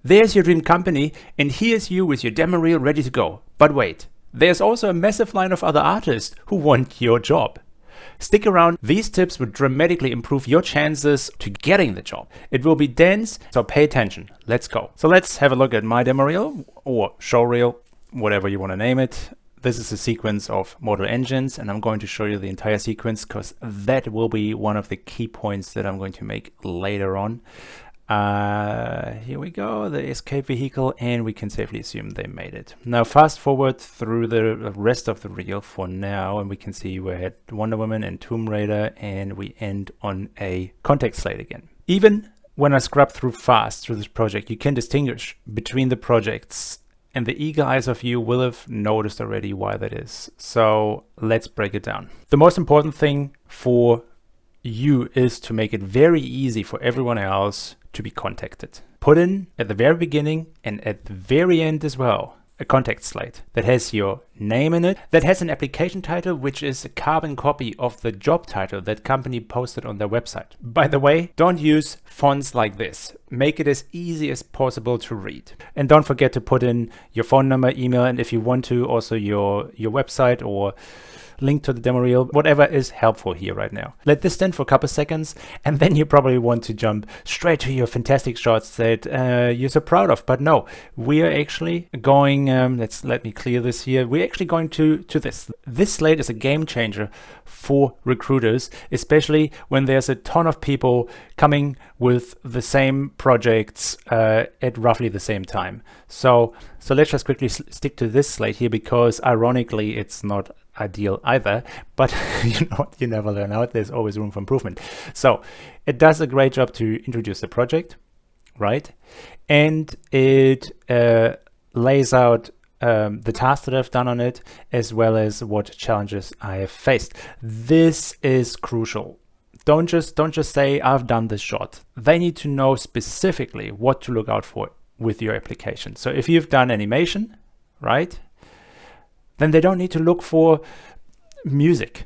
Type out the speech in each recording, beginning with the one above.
There's your dream company, and here's you with your demo reel ready to go. But wait, there's also a massive line of other artists who want your job. Stick around, these tips will dramatically improve your chances to getting the job. It will be dense, so pay attention. Let's go. So let's have a look at my demo reel, or show reel, whatever you want to name it. This is a sequence of model engines, and I'm going to show you the entire sequence because that will be one of the key points that I'm going to make later on. Here we go, the escape vehicle, and we can safely assume they made it. Now fast forward through the rest of the reel for now, and we can see we had Wonder Woman and Tomb Raider, and we end on a context slate again. Even when I scrub through fast through this project, you can distinguish between the projects, and the eager eyes of you will have noticed already why that is. So let's break it down. The most important thing for you is to make it very easy for everyone else to be contacted. Put in at the very beginning and at the very end as well a contact slate that has your name in it, that has an application title which is a carbon copy of the job title that company posted on their website. By the way, don't use fonts like this. Make it as easy as possible to read. And don't forget to put in your phone number, email, and if you want to, also your website or link to the demo reel, whatever is helpful here right now. Let this stand for a couple seconds, and then you probably want to jump straight to your fantastic shots that you're so proud of. But no, we are actually going, let me clear this here. We're actually going to this. This slate is a game changer for recruiters, especially when there's a ton of people coming with the same projects at roughly the same time. So let's just quickly stick to this slate here, because ironically it's not ideal either, but you know what, you never learn out. There's always room for improvement. So it does a great job to introduce the project, right? And it lays out the tasks that I've done on it, as well as what challenges I have faced. This is crucial. Don't just say I've done this shot. They need to know specifically what to look out for with your application. So if you've done animation, right, then they don't need to look for music,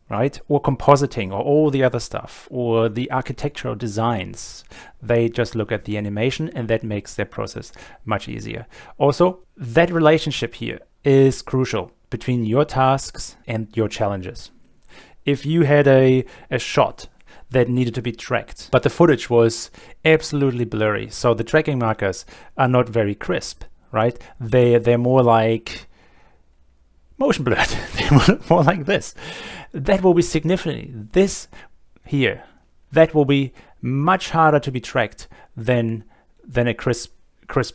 right? Or compositing or all the other stuff or the architectural designs. They just look at the animation, and that makes their process much easier. Also, that relationship here is crucial between your tasks and your challenges. If you had a shot that needed to be tracked, but the footage was absolutely blurry, so the tracking markers are not very crisp, right? They're more like motion blurred. They're more like this. That will be significantly, this here, that will be much harder to be tracked than a crisp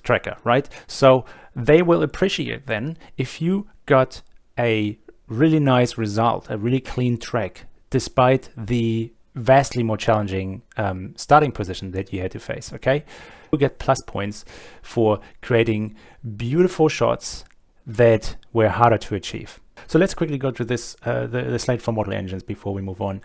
tracker, right? So they will appreciate then if you got a really nice result, a really clean track, despite the vastly more challenging starting position that you had to face, okay? You get plus points for creating beautiful shots that were harder to achieve. So let's quickly go through this, the slate for model engines before we move on,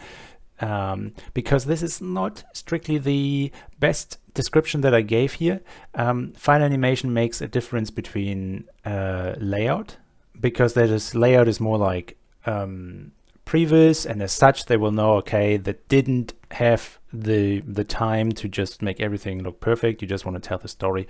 because this is not strictly the best description that I gave here. Fine animation makes a difference between layout, because layout is more like previs, and as such they will know, okay, that didn't have the time to just make everything look perfect. You just want to tell the story.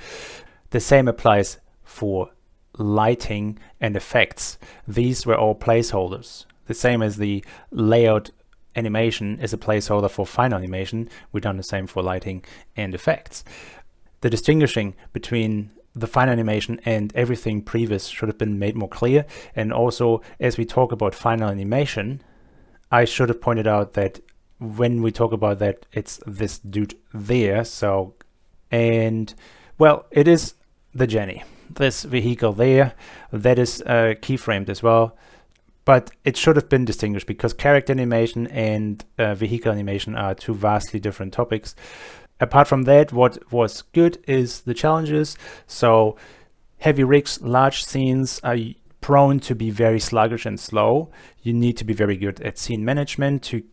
The same applies for lighting and effects. These were all placeholders. The same as the layout animation is a placeholder for fine animation. We've done the same for lighting and effects. The distinguishing between the fine animation and everything previous should have been made more clear. And also, as we talk about final animation, I should have pointed out that when we talk about that, it's this dude there. So, and well, it is the Jenny, this vehicle there, that is keyframed as well, but it should have been distinguished, because character animation and vehicle animation are two vastly different topics. Apart from that, what was good is the challenges. So heavy rigs, large scenes are prone to be very sluggish and slow. You need to be very good at scene management to,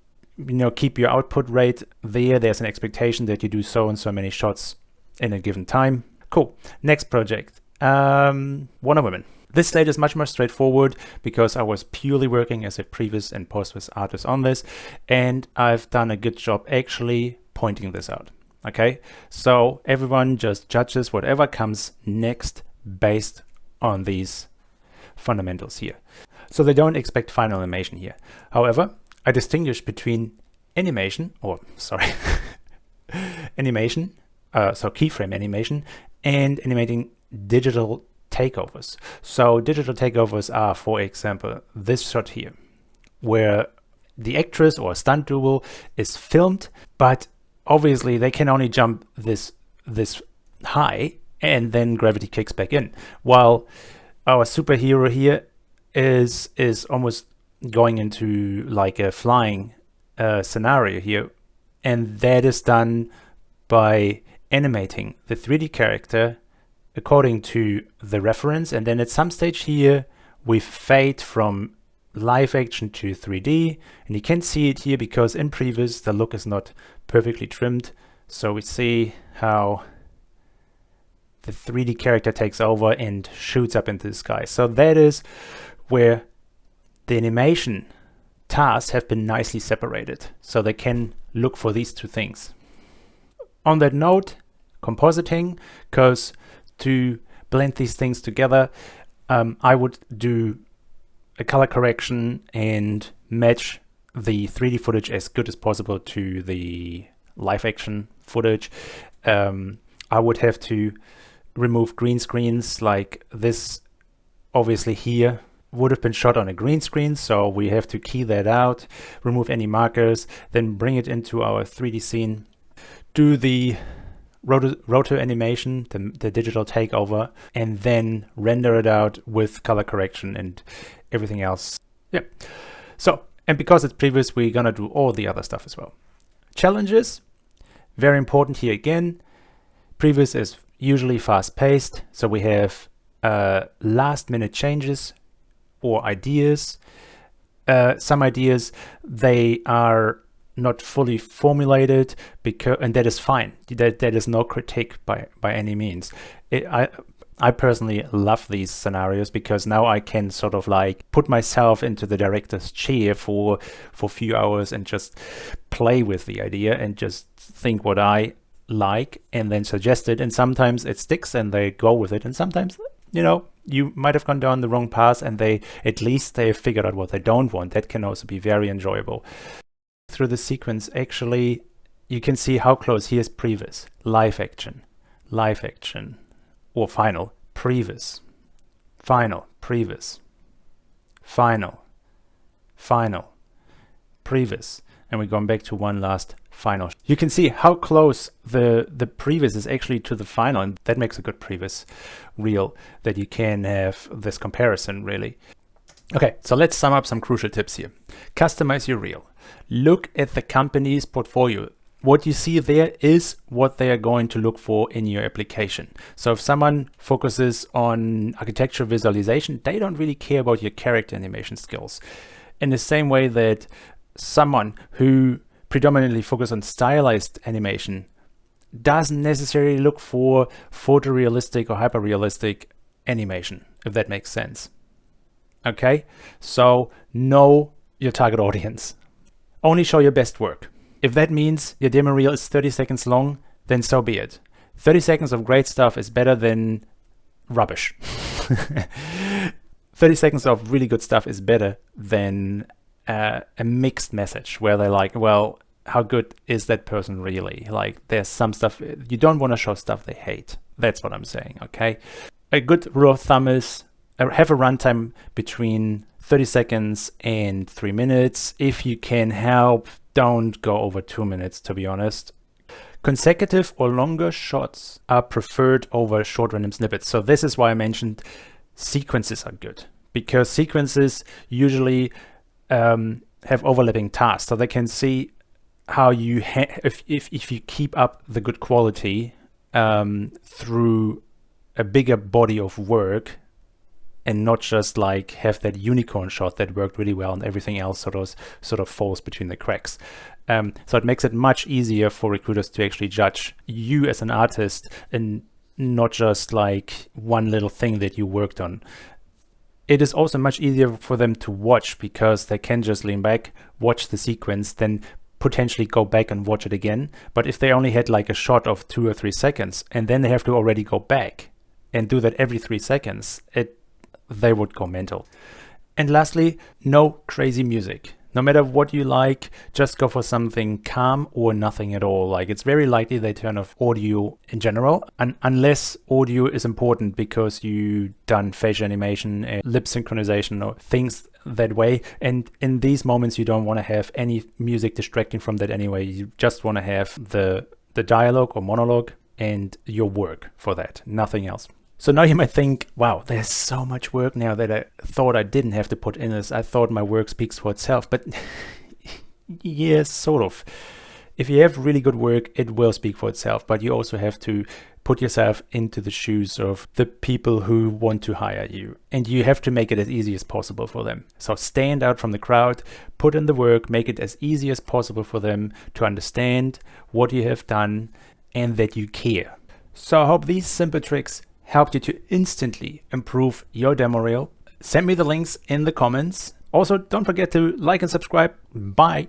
keep your output rate there. There's an expectation that you do so and so many shots in a given time. Cool. Next project, Wonder Woman. This slate is much more straightforward because I was purely working as a previs and post-vis artist on this, and I've done a good job actually pointing this out. Okay, so everyone just judges whatever comes next based on these fundamentals here. So they don't expect final animation here. However, I distinguish between animation, or sorry, animation, so keyframe animation, and animating digital takeovers. So digital takeovers are, for example, this shot here, where the actress or stunt double is filmed, but obviously they can only jump this high and then gravity kicks back in, while our superhero here is almost going into like a flying scenario here, and that is done by animating the 3D character according to the reference, and then at some stage here we fade from live action to 3D, and you can see it here because in previous the look is not perfectly trimmed, so we see how the 3D character takes over and shoots up into the sky. So that is where the animation tasks have been nicely separated, so they can look for these two things. On that note, compositing, because to blend these things together, I would do a color correction and match the 3D footage as good as possible to the live action footage. I would have to remove green screens, like this obviously here would have been shot on a green screen, so we have to key that out, remove any markers, then bring it into our 3D scene, do the rotor animation, the digital takeover, and then render it out with color correction and everything else. Yeah. So, and because it's previous, we're gonna do all the other stuff as well. Challenges, very important here again. Previous is usually fast-paced, so we have last-minute changes or ideas. Some ideas, they are not fully formulated, and that is fine. That is no critique by any means. I personally love these scenarios because now I can sort of like put myself into the director's chair for a few hours and just play with the idea and just think what I like and then suggest it. And sometimes it sticks and they go with it, and sometimes, you know, you might have gone down the wrong path and at least they have figured out what they don't want. That can also be very enjoyable. Through the sequence, actually, you can see how close here's previous, live action, or final, previous, final, previous, final, previous, and we're going back to one last final. You can see how close the previous is actually to the final, and that makes a good previous reel, that you can have this comparison really. Okay, so let's sum up some crucial tips here. Customize your reel. Look at the company's portfolio. What you see there is what they are going to look for in your application. So if someone focuses on architecture visualization, they don't really care about your character animation skills. In the same way that someone who predominantly focuses on stylized animation doesn't necessarily look for photorealistic or hyperrealistic animation, if that makes sense. Okay, so know your target audience. Only show your best work. If that means your demo reel is 30 seconds long, then so be it. 30 seconds of great stuff is better than rubbish. 30 seconds of really good stuff is better than a mixed message where they're like, well, how good is that person really? Like, there's some stuff, you don't want to show stuff they hate. That's what I'm saying, okay? A good rule of thumb is have a runtime between 30 seconds and 3 minutes. If you can help, don't go over 2 minutes, to be honest. Consecutive or longer shots are preferred over short random snippets. So this is why I mentioned sequences are good, because sequences usually have overlapping tasks, so they can see how you if you keep up the good quality through a bigger body of work, and not just like have that unicorn shot that worked really well and everything else sort of falls between the cracks. So it makes it much easier for recruiters to actually judge you as an artist and not just like one little thing that you worked on. It is also much easier for them to watch because they can just lean back, watch the sequence, then potentially go back and watch it again. But if they only had like a shot of 2 or 3 seconds, and then they have to already go back and do that every 3 seconds, they would go mental. And lastly, no crazy music. No matter what you like, just go for something calm or nothing at all. Like, it's very likely they turn off audio in general, unless audio is important because you done facial animation, lip synchronization, or things that way. And in these moments, you don't want to have any music distracting from that anyway. You just want to have the dialogue or monologue and your work for that, nothing else. So now you might think, wow, there's so much work now that I thought I didn't have to put in this. I thought my work speaks for itself, but yes, sort of. If you have really good work, it will speak for itself, but you also have to put yourself into the shoes of the people who want to hire you, and you have to make it as easy as possible for them. So stand out from the crowd, put in the work, make it as easy as possible for them to understand what you have done and that you care. So I hope these simple tricks helped you to instantly improve your demo reel. Send me the links in the comments. Also, don't forget to like and subscribe. Bye.